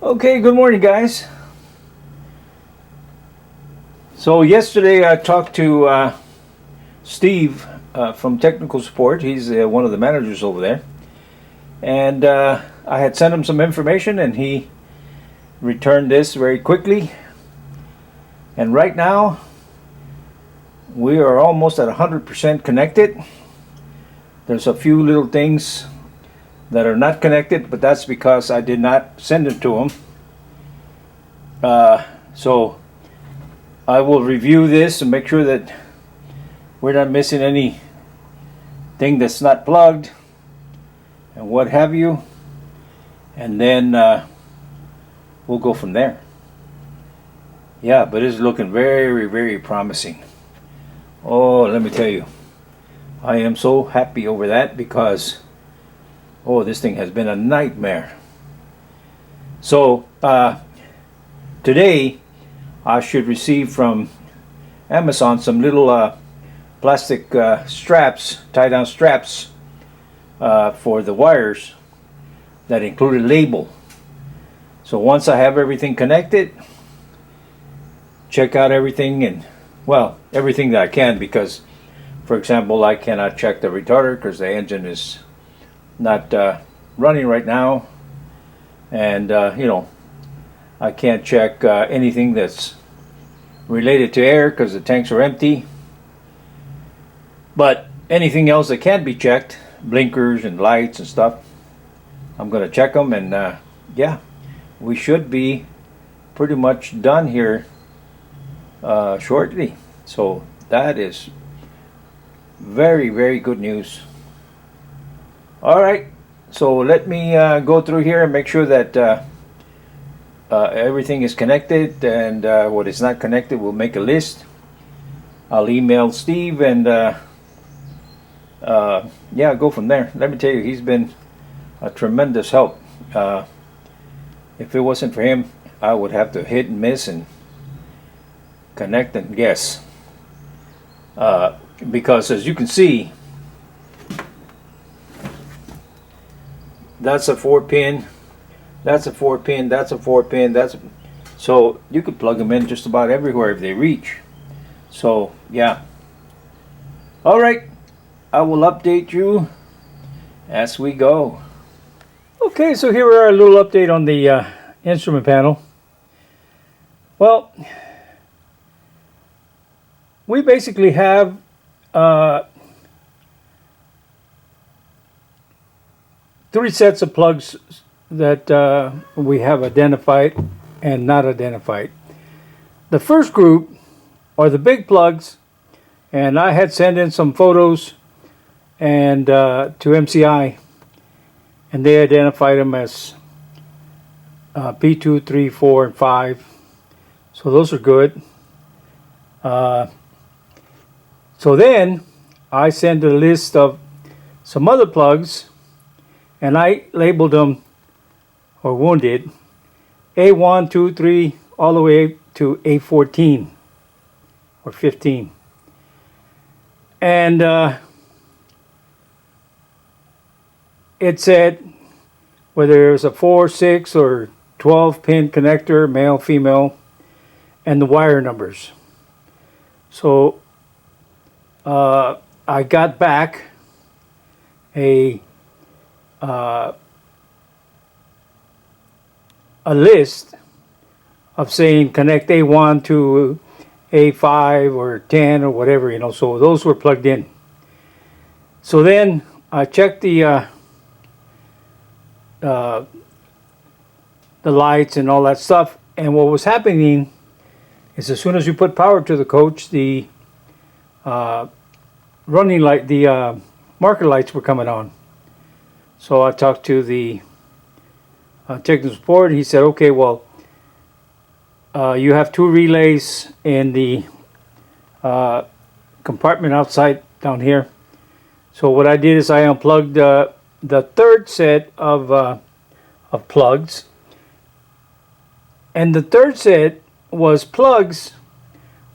Okay, good morning, guys. So yesterday I talked to Steve from technical support. He's one of the managers over there, and I had sent him some information, and he returned this very quickly. And right now, we are almost at 100% connected. There's a few little things that are not connected, but that's because I did not send it to him. So I will review this and make sure that we're not missing anything that's not plugged and what have you, and then we'll go from there. Yeah, but it's looking very, very promising. Oh, let me tell you, I am so happy over that because this thing has been a nightmare. So today I should receive from Amazon some little plastic straps, tie-down straps for the wires that include a label. So once I have everything connected, check out everything, and everything that I can, because for example I cannot check the retarder because the engine is not running right now, and I can't check anything that's related to air because the tanks are empty. But anything else that can be checked, blinkers and lights and stuff, I'm going to check them, and we should be pretty much done here shortly. So that is very, very good news. All right, so let me go through here and make sure that everything is connected, and what is not connected, we'll make a list. I'll email Steve, and go from there. Let me tell you, he's been a tremendous help. If it wasn't for him, I would have to hit and miss and connect and guess. Because as you can see, that's a 4-pin, that's a 4-pin, that's a 4-pin, so you could plug them in just about everywhere if they reach. So yeah. All right, I will update you as we go. Okay, so here we are, a little update on the instrument panel. Well, we basically have three sets of plugs that we have identified and not identified. The first group are the big plugs, and I had sent in some photos and to MCI, and they identified them as P2, 3, 4, and 5. So those are good. So then I sent a list of some other plugs, and I labeled them, or Woon did, A1, 2, 3, all the way to A14 or 15. And it said whether it was a 4, 6, or 12 pin connector, male, female, and the wire numbers. So I got back a list of saying connect A1 to A5 or 10 or whatever, so those were plugged in. So then I checked the lights and all that stuff, and what was happening is as soon as you put power to the coach, the running light, the marker lights were coming on. So I talked to the technical support, and he said, okay, well, you have two relays in the compartment outside down here. So what I did is I unplugged the third set of plugs, and the third set was plugs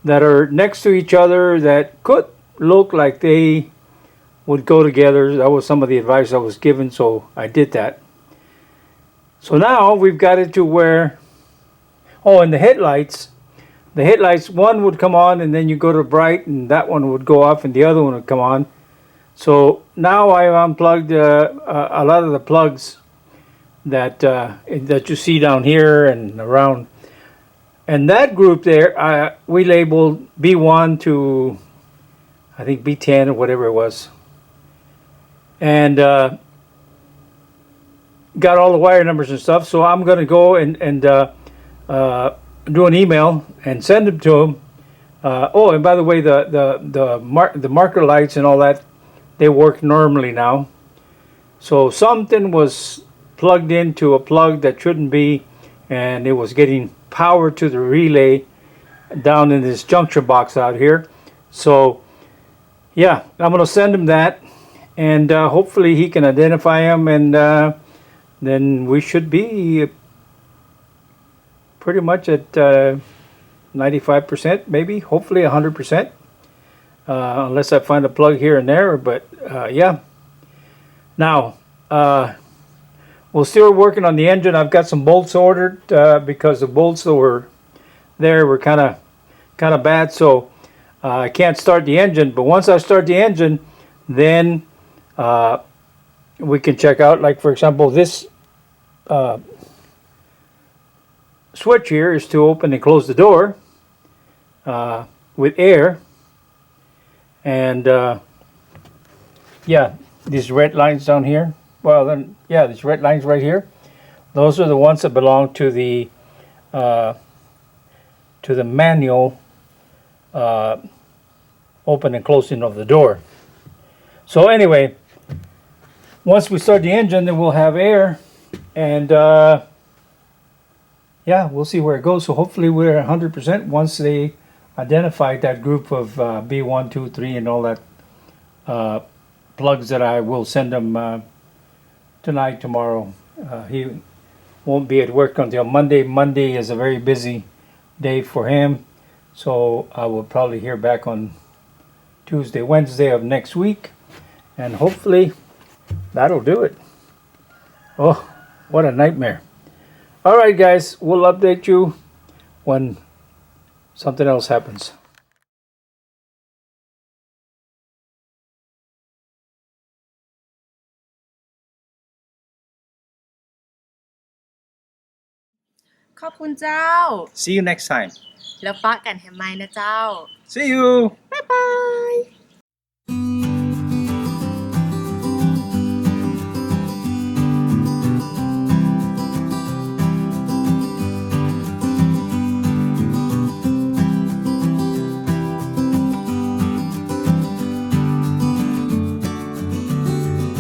that are next to each other that could look like they would go together. That was some of the advice I was given, so I did that. So now we've got it to where, oh, and the headlights, one would come on and then you go to bright and that one would go off and the other one would come on. So now I unplugged a lot of the plugs that you see down here and around. And that group there, we labeled B1 to, I think, B10 or whatever it was. And got all the wire numbers and stuff. So I'm going to go and do an email and send them to him. Oh, and by the way, the marker lights and all that, they work normally now. So something was plugged into a plug that shouldn't be, and it was getting power to the relay down in this junction box out here. So yeah, I'm going to send him that, and hopefully he can identify him, and then we should be pretty much at 95%, maybe, hopefully 100%, unless I find a plug here and there, but yeah. Now, we're still working on the engine. I've got some bolts ordered because the bolts that were there were kind of bad, so I can't start the engine. But once I start the engine, then we can check out, like for example, this switch here is to open and close the door with air, and yeah, these red lines down here. Well, then, yeah, these red lines right here. Those are the ones that belong to the manual open and closing of the door. So anyway, once we start the engine, then we'll have air, and yeah, we'll see where it goes. So hopefully we're 100% once they identify that group of B1, 2, 3, and all that plugs that I will send them tonight, tomorrow. He won't be at work until Monday. Monday is a very busy day for him, so I will probably hear back on Tuesday, Wednesday of next week, and hopefully that'll do it. Oh, what a nightmare. All right, guys, we'll update you when something else happens. See you next time. แล้วปะกันแฮมไมนะเจ้า See you.บ๊ายบาย